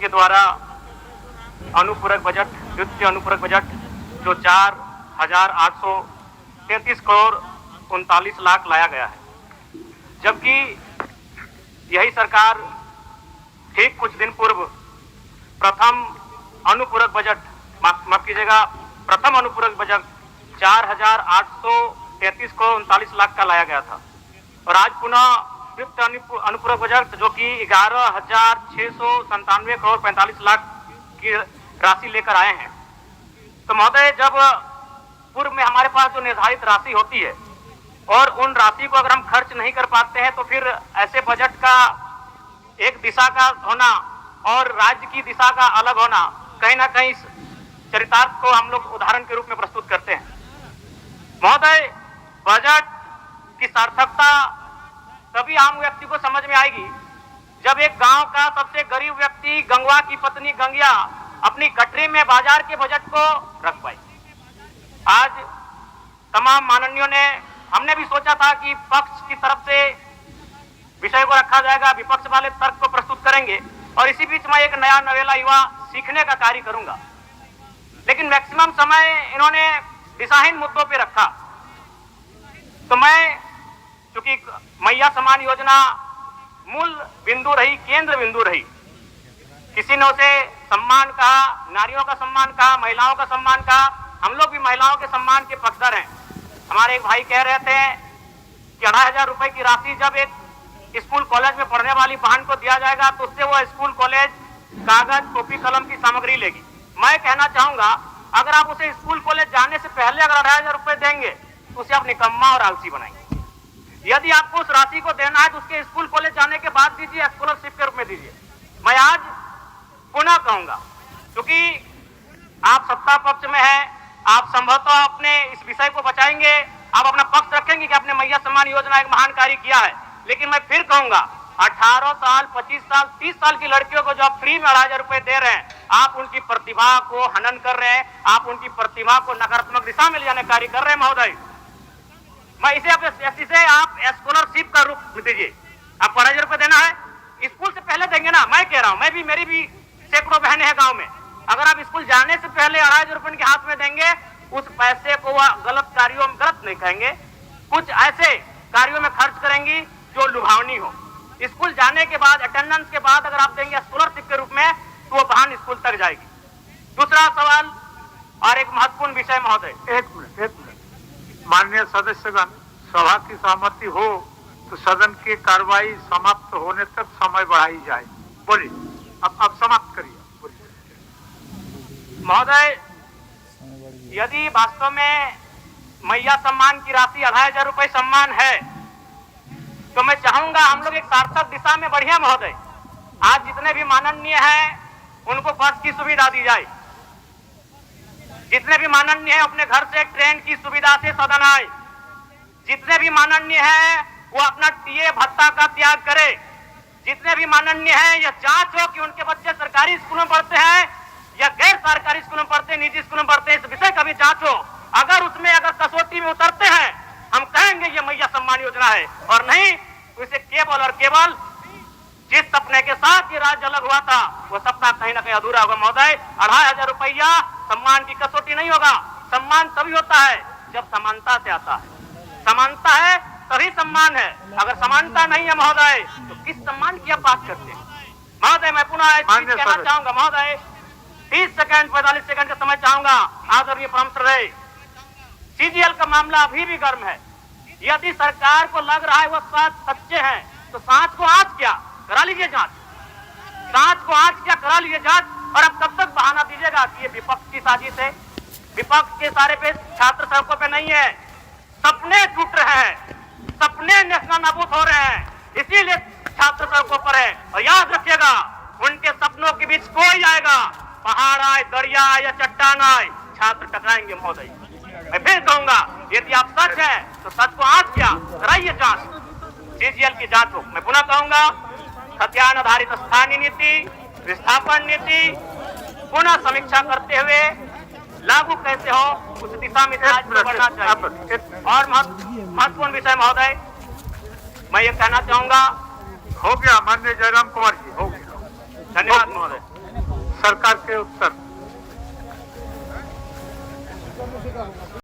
के द्वारा अनुपूरक बजट, द्वितीय अनुपूरक बजट जो 4,833 करोड़ 39 लाख लाया गया है, जबकि यही सरकार ठीक कुछ दिन पूर्व प्रथम अनुपूरक बजट, माफ कीजिएगा, प्रथम अनुपूरक बजट 4,833 करोड़ 39 लाख का लाया गया था और आज पुनः द्वितीय अनुपूरक बजट जो कि 11,697 करोड़ 45 लाख की राशि लेकर आए हैं। तो महोदय, जब पूर्व में हमारे पास जो निर्धारित राशि होती है और उन राशि को अगर हम खर्च नहीं कर पाते हैं तो फिर ऐसे बजट का एक दिशा का होना और राज्य की दिशा का अलग होना, कहीं ना कहीं चरितार्थ को हम लोग उदाहरण के रूप में प्रस्तुत करते हैं। महोदय, बजट की सार्थकता तभी आम व्यक्ति को समझ में आएगी जब एक गांव का सबसे गरीब व्यक्ति, गंगवा की पत्नी गंगिया, अपनी कटरी में बाजार के बजट को रख पाई। आज तमाम माननीयों ने, हमने भी सोचा था कि पक्ष की तरफ से विषय को रखा जाएगा, विपक्ष वाले तर्क को प्रस्तुत करेंगे और इसी बीच में एक नया नवेला युवा सीखने का कार्य करूंगा। लेकिन मैक्सिमम समय इन्होंने दिशाहीन मुद्दों पे रखा। तो मैं, चूंकि मैया सम्मान योजना मूल बिंदु रही, केंद्र बिंदु रही, किसी ने उसे सम्मान कहा, नारियों का सम्मान कहा, महिलाओं का सम्मान कहा, हम लोग भी महिलाओं के सम्मान के पक्षधर हैं। हमारे एक भाई कह रहे थे कि 2,500 रुपए की राशि जब एक स्कूल कॉलेज में पढ़ने वाली बहन को दिया जाएगा तो उससे वो स्कूल कॉलेज कागज, कॉपी, कलम की सामग्री लेगी। मैं कहना चाहूंगा, अगर आप उसे स्कूल कॉलेज जाने से पहले अगर 2,500 रुपए देंगे तो उसे आप निकम्मा और आलसी बनाएंगे। यदि आपको उस राशि को देना है तो उसके स्कूल कॉलेज जाने के बाद दीजिए, स्कॉलरशिप के रूप में दीजिए। मैं आज पुनः कहूंगा, क्योंकि आप सत्ता पक्ष में हैं, आप संभवतः अपने इस विषय को बचाएंगे, आप अपना पक्ष रखेंगे कि आपने मैया सम्मान योजना एक महान कार्य किया है। लेकिन मैं फिर कहूंगा, 18 साल, 25 साल, 30 साल की लड़कियों को जो आप फ्री में 2,500 रुपए दे रहे हैं, आप उनकी प्रतिभा को हनन कर रहे हैं, आप उनकी प्रतिभा को नकारात्मक दिशा में ले जाने कार्य कर रहे हैं। महोदय, मैं इसे आप स्कॉलरशिप का रूप दीजिए। आपको 2,500 रुपए देना है, स्कूल से पहले देंगे ना। मैं कह रहा हूं, मेरी भी सैकड़ों बहनें हैं गांव में, अगर आप स्कूल जाने से पहले 2,500 रुपए के हाथ में देंगे, उस पैसे को वह गलत कार्यों में, गलत नहीं कहेंगे, कुछ ऐसे कार्यों में खर्च करेंगी जो लुभावनी हो। स्कूल जाने के बाद, अटेंडेंस के बाद अगर आप देंगे स्कॉलरशिप के रूप में तो वो बहन स्कूल तक जाएगी। दूसरा सवाल और एक महत्वपूर्ण विषय महोदय, एक मिनट, माननीय सदस्यगण, सभा की सहमति हो तो सदन की कार्रवाई समाप्त होने तक समय बढ़ाई जाए। बोलिए, अब समाप्त करिए। महोदय, यदि वास्तव में मैया सम्मान की राशि 2,500 रुपए सम्मान है तो मैं चाहूंगा हम लोग एक सार्थक दिशा में बढ़िया। महोदय, आज जितने भी माननीय हैं उनको बस की सुविधा दी जाए, जितने भी माननीय हैं अपने घर से ट्रेन की सुविधा से सदन आए, जितने भी माननीय हैं वो अपना टीए भत्ता का त्याग करे, जितने भी माननीय हैं यह जांच हो कि उनके बच्चे सरकारी स्कूलों में पढ़ते हैं या गैर सरकारी स्कूलों में पढ़ते हैं, निजी स्कूलों में पढ़ते हैं, इस विषय का भी जांच हो। अगर उसमें अगर कसौटी में उतरते हैं, हम कहेंगे ये मैया सम्मान योजना है, और नहीं तो इसे केवल और केवल जिस सपने के साथ ये राज्य अलग हुआ था वो सपना कहीं ना कहीं अधूरा होगा। महोदय, 2,500 रुपया सम्मान की कसौटी नहीं होगा। सम्मान तभी होता है जब समानता से आता है, समानता है तभी सम्मान है। अगर समानता नहीं है महोदय तो किस सम्मान की आप बात करते हैं? महोदय, मैं पुनः कहना चाहूंगा, महोदय 30 सेकंड 45 सेकंड का समय चाहूंगा। आदरणीय प्रधानमंत्री रहे, सीजीएल का मामला अभी भी गर्म है। यदि सरकार को लग रहा है वो सच्चे हैं तो सांच को आंच क्या करा लीजिए जांच, सांच को आंच क्या करा लीजिए जांच। और अब कब तक बहाना दीजिएगा कि ये विपक्ष की साजिश है? विपक्ष के सारे पे छात्र सड़कों पे नहीं है, सपने टूट रहे हैं, सपने नेशनल नाबूद हो रहे हैं, इसीलिए छात्र सड़कों पर है। और याद रखिएगा, उनके सपनों के बीच कोई आएगा, पहाड़ आए, दरिया आए या चट्टान आए, छात्र टकराएंगे। महोदय, मैं फिर कहूंगा, यदि आप सच है तो सच को आंच क्या कराइए जांच, सीजीएल की जांच हो। मैं पुनः कहूंगा, खतियान आधारित स्थानीय नीति, विस्थापन नीति पुनः समीक्षा करते हुए लागू कैसे हो उस दिशा में बढ़ना चाहिए। और महत्वपूर्ण विषय महोदय, मैं ये कहना चाहूंगा, हो गया माननीय जयराम कुमार जी, हो गया। धन्यवाद महोदय। सरकार के उत्तर।